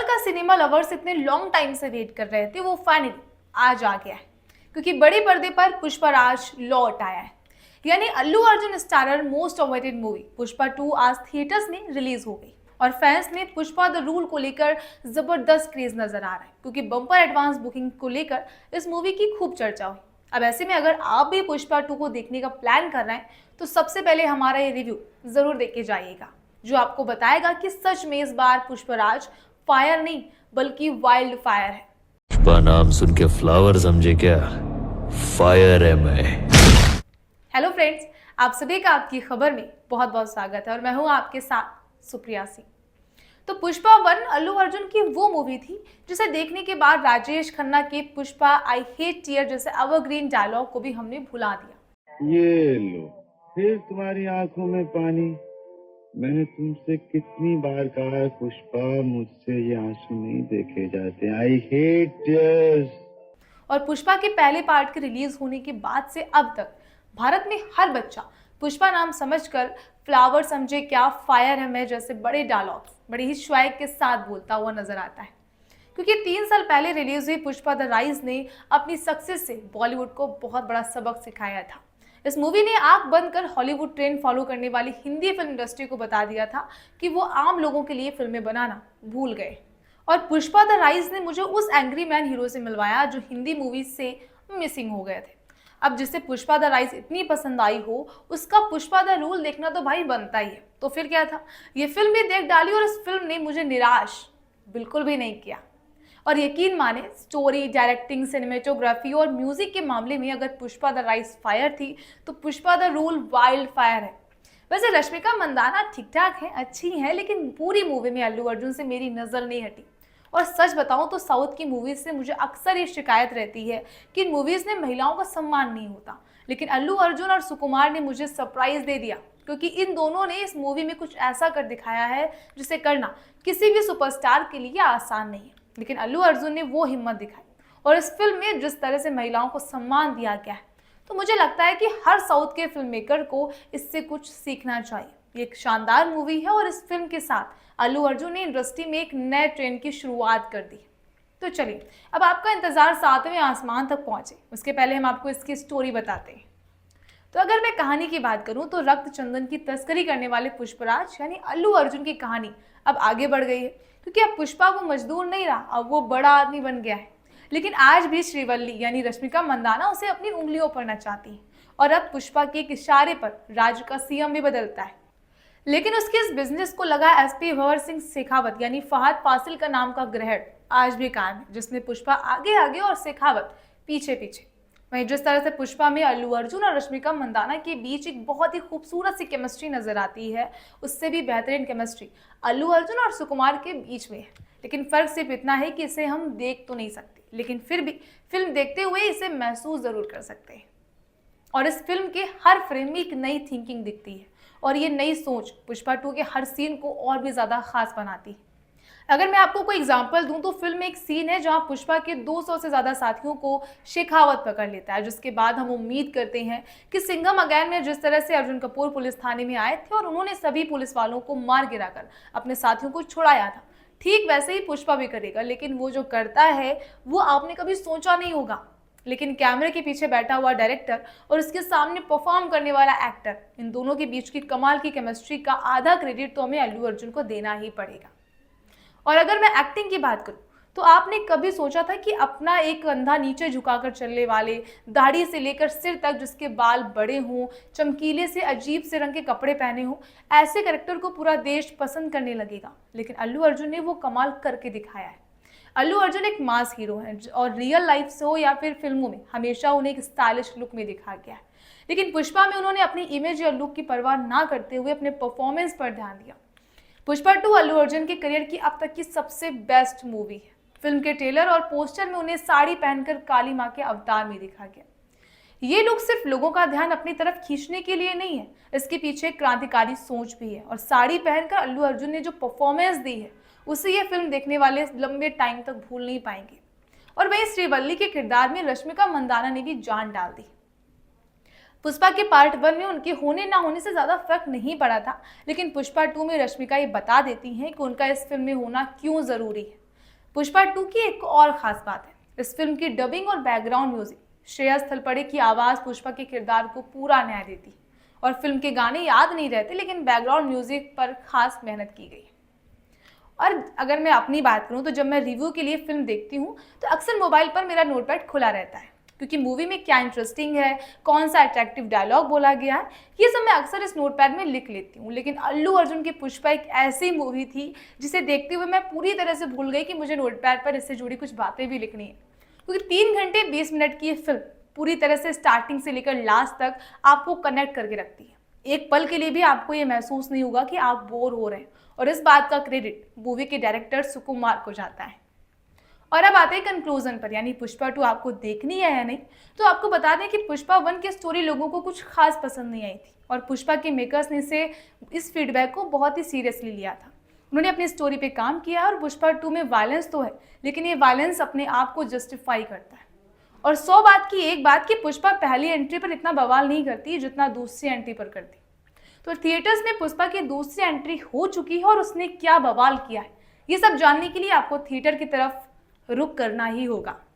कमल का cinema lovers इतने long time से वेट कर रहे थे, वो फाइनली आज आ गया है। क्योंकि बड़े पर्दे पर पुष्पराज लौट आया है। यानी Allu Arjun starrer most awaited movie Pushpa 2 आज थिएटर्स में रिलीज हो गई और फैंस में पुष्पा द रूल को लेकर जबरदस्त क्रेज नजर आ रहा है, क्योंकि बम्पर एडवांस बुकिंग को लेकर इस मूवी की खूब चर्चा हुई। अब ऐसे में अगर आप भी पुष्पा 2 को देखने का प्लान कर रहे हैं तो सबसे पहले हमारा ये रिव्यू जरूर देख के जाइएगा, जो आपको बताएगा कि सच में इस बार पुष्पराज फायर नहीं बल्कि वाइल्ड फायर है। पुष्पा नाम सुन के फ्लावर समझे क्या? फायर है मैं। हेलो फ्रेंड्स, आप सभी का आपकी खबर में बहुत बहुत स्वागत है और मैं हूं आपके साथ सुप्रिया सिंह। तो पुष्पा 1 अल्लू अर्जुन की वो मूवी थी जिसे देखने के बाद राजेश खन्ना के पुष्पा आई हेट टीयर जैसे एवरग्रीन डायलॉग को भी हमने भुला दिया। ये लो फिर तुम्हारी आंखों में पानी। मैंने तुमसे कितनी बार कहा है पुष्पा, मुझसे ये आंसू नहीं देखे जाते। I hate tears. और पुष्पा के पहले पार्ट के रिलीज होने के बाद से अब तक भारत में हर बच्चा पुष्पा नाम समझकर फ्लावर समझे क्या, फायर है मैं जैसे बड़े डायलॉग्स बड़े ही स्वैग के साथ बोलता हुआ नजर आता है। क्योंकि 3 साल पहले रिलीज हुई पुष्पा द राइज ने अपनी सक्सेस से बॉलीवुड को बहुत बड़ा सबक सिखाया था। इस मूवी ने आंख बंद कर हॉलीवुड ट्रेंड फॉलो करने वाली हिंदी फिल्म इंडस्ट्री को बता दिया था कि वो आम लोगों के लिए फिल्में बनाना भूल गए। और पुष्पा द राइज ने मुझे उस एंग्री मैन हीरो से मिलवाया जो हिंदी मूवी से मिसिंग हो गए थे। अब जिसे पुष्पा द राइज इतनी पसंद आई हो, उसका पुष्पा द रूल देखना तो भाई बनता ही है। तो फिर क्या था, ये फिल्म भी देख डाली और इस फिल्म ने मुझे निराश बिल्कुल भी नहीं किया। और यकीन माने, स्टोरी, डायरेक्टिंग, सिनेमेटोग्राफी और म्यूजिक के मामले में अगर पुष्पा द राइज फायर थी तो Pushpa the rule wild fire है। वैसे रश्मिका मंदाना ठीक ठाक है, अच्छी है, लेकिन पूरी मूवी में अल्लू अर्जुन से मेरी नजर नहीं हटी। और सच बताऊं तो साउथ की मूवीज से मुझे अक्सर ये शिकायत रहती है कि इन मूवीज में महिलाओं का सम्मान नहीं होता, लेकिन अल्लू अर्जुन और सुकुमार ने मुझे सरप्राइज दे दिया, क्योंकि इन दोनों ने इस मूवी में कुछ ऐसा कर दिखाया है जिसे करना किसी भी सुपरस्टार के लिए आसान नहीं है। लेकिन अल्लू अर्जुन ने वो हिम्मत दिखाई और इस फिल्म में जिस तरह से महिलाओं को सम्मान दिया गया है, तो मुझे लगता है कि हर साउथ के फिल्म मेकर को इससे कुछ सीखना चाहिए। ये एक शानदार मूवी है और इस फिल्म के साथ अल्लू अर्जुन ने इंडस्ट्री में एक नए ट्रेंड की शुरुआत कर दी। तो चलिए, अब आपका इंतजार 7वें आसमान तक पहुंचे, उसके पहले हम आपको इसकी स्टोरी बताते हैं। तो अगर मैं कहानी की बात करूं तो रक्त चंदन की तस्करी करने वाले पुष्पराज यानी अल्लू अर्जुन की कहानी अब आगे बढ़ गई है, क्योंकि अब पुष्पा वो मजदूर नहीं रहा, अब वो बड़ा आदमी बन गया है। लेकिन आज भी श्रीवल्ली यानी रश्मिका मंदाना उसे अपनी उंगलियों पर नचाती है और अब पुष्पा के एक इशारे पर राज्य का सीएम भी बदलता है। लेकिन उसके इस बिजनेस को लगा एसपी भंवर सिंह शेखावत यानी फहद फासिल का नाम का ग्रहण आज भी कायम है, जिसमें पुष्पा आगे आगे और शेखावत पीछे पीछे। वहीं जिस तरह से पुष्पा में अल्लू अर्जुन और रश्मिका मंदाना के बीच एक बहुत ही खूबसूरत सी केमिस्ट्री नजर आती है, उससे भी बेहतरीन केमिस्ट्री अल्लू अर्जुन और सुकुमार के बीच में है। लेकिन फर्क सिर्फ इतना है कि इसे हम देख तो नहीं सकते, लेकिन फिर भी फिल्म देखते हुए इसे महसूस जरूर कर सकते हैं। और इस फिल्म के हर फ्रेम में एक नई थिंकिंग दिखती है और ये नई सोच पुष्पा 2 के हर सीन को और भी ज़्यादा खास बनाती है। अगर मैं आपको कोई एग्जांपल दूं तो फिल्म में एक सीन है जहां पुष्पा के 200 से ज़्यादा साथियों को शेखावत पकड़ लेता है, जिसके बाद हम उम्मीद करते हैं कि सिंघम अगेन में जिस तरह से अर्जुन कपूर पुलिस थाने में आए थे और उन्होंने सभी पुलिस वालों को मार गिराकर अपने साथियों को छुड़ाया था, ठीक वैसे ही पुष्पा भी करेगा। लेकिन वो जो करता है वो आपने कभी सोचा नहीं होगा। लेकिन कैमरे के पीछे बैठा हुआ डायरेक्टर और उसके सामने परफॉर्म करने वाला एक्टर, इन दोनों के बीच की कमाल की केमिस्ट्री का आधा क्रेडिट तो हमें अल्लू अर्जुन को देना ही पड़ेगा। और अगर मैं एक्टिंग की बात करूं तो आपने कभी सोचा था कि अपना एक कंधा नीचे झुकाकर चलने वाले, दाढ़ी से लेकर सिर तक जिसके बाल बड़े हों, चमकीले से अजीब से रंग के कपड़े पहने हों, ऐसे कैरेक्टर को पूरा देश पसंद करने लगेगा? लेकिन अल्लू अर्जुन ने वो कमाल करके दिखाया है। अल्लू अर्जुन एक मास हीरो है और रियल लाइफ से हो या फिर फिल्मों में हमेशा उन्हें एक स्टाइलिश लुक में दिखा गया है। लेकिन पुष्पा में उन्होंने अपनी इमेज या लुक की परवाह ना करते हुए अपने परफॉर्मेंस पर ध्यान दिया। पुष्पा 2 अल्लू अर्जुन के करियर की अब तक की सबसे बेस्ट मूवी है। फिल्म के ट्रेलर और पोस्टर में उन्हें साड़ी पहनकर काली मां के अवतार में दिखा गया। ये लुक सिर्फ लोगों का ध्यान अपनी तरफ खींचने के लिए नहीं है, इसके पीछे एक क्रांतिकारी सोच भी है। और साड़ी पहनकर अल्लू अर्जुन ने जो परफॉर्मेंस दी है उसे ये फिल्म देखने वाले लंबे टाइम तक भूल नहीं पाएंगे। और वहीं श्रीवल्ली के किरदार में रश्मिका मंदाना ने भी जान डाल दी। पुष्पा के पार्ट 1 में उनके होने ना होने से ज़्यादा फर्क नहीं पड़ा था, लेकिन पुष्पा 2 में रश्मिका ये बता देती हैं कि उनका इस फिल्म में होना क्यों ज़रूरी है। पुष्पा 2 की एक और खास बात है, इस फिल्म की डबिंग और बैकग्राउंड म्यूजिक। श्रेयस थलपड़े की आवाज़ पुष्पा के किरदार को पूरा न्याय देती और फिल्म के गाने याद नहीं रहते, लेकिन बैकग्राउंड म्यूजिक पर खास मेहनत की गई। और अगर मैं अपनी बात करूं तो जब मैं रिव्यू के लिए फिल्म देखती हूं तो अक्सर मोबाइल पर मेरा नोटपैड खुला रहता है, क्योंकि मूवी में क्या इंटरेस्टिंग है, कौन सा अट्रैक्टिव डायलॉग बोला गया है, ये सब मैं अक्सर इस नोटपैड में लिख लेती हूँ। लेकिन अल्लू अर्जुन की पुष्पा एक ऐसी मूवी थी जिसे देखते हुए मैं पूरी तरह से भूल गई कि मुझे नोटपैड पर इससे जुड़ी कुछ बातें भी लिखनी है, क्योंकि 3 घंटे 20 मिनट की ये फिल्म पूरी तरह से स्टार्टिंग से लेकर लास्ट तक आपको कनेक्ट करके रखती है। एक पल के लिए भी आपको ये महसूस नहीं होगा कि आप बोर हो रहे हैं, और इस बात का क्रेडिट मूवी के डायरेक्टर सुकुमार को जाता है। और अब आते हैं कंक्लूजन पर, यानी पुष्पा 2 आपको देखनी है या नहीं। तो आपको बता दें कि पुष्पा 1 की स्टोरी लोगों को कुछ खास पसंद नहीं आई थी, और पुष्पा के मेकर्स ने इस फीडबैक को बहुत ही सीरियसली लिया था। उन्होंने अपनी स्टोरी पे काम किया, और पुष्पा 2 में वायलेंस तो है, लेकिन ये वायलेंस अपने आप को जस्टिफाई करता है। और 100 बात की एक बात कि पुष्पा पहली एंट्री पर इतना बवाल नहीं करती जितना दूसरी एंट्री पर करती। तो थिएटर्स में पुष्पा की दूसरी एंट्री हो चुकी है, और उसने क्या बवाल किया है, ये सब जानने के लिए आपको थिएटर की तरफ रुख करना ही होगा।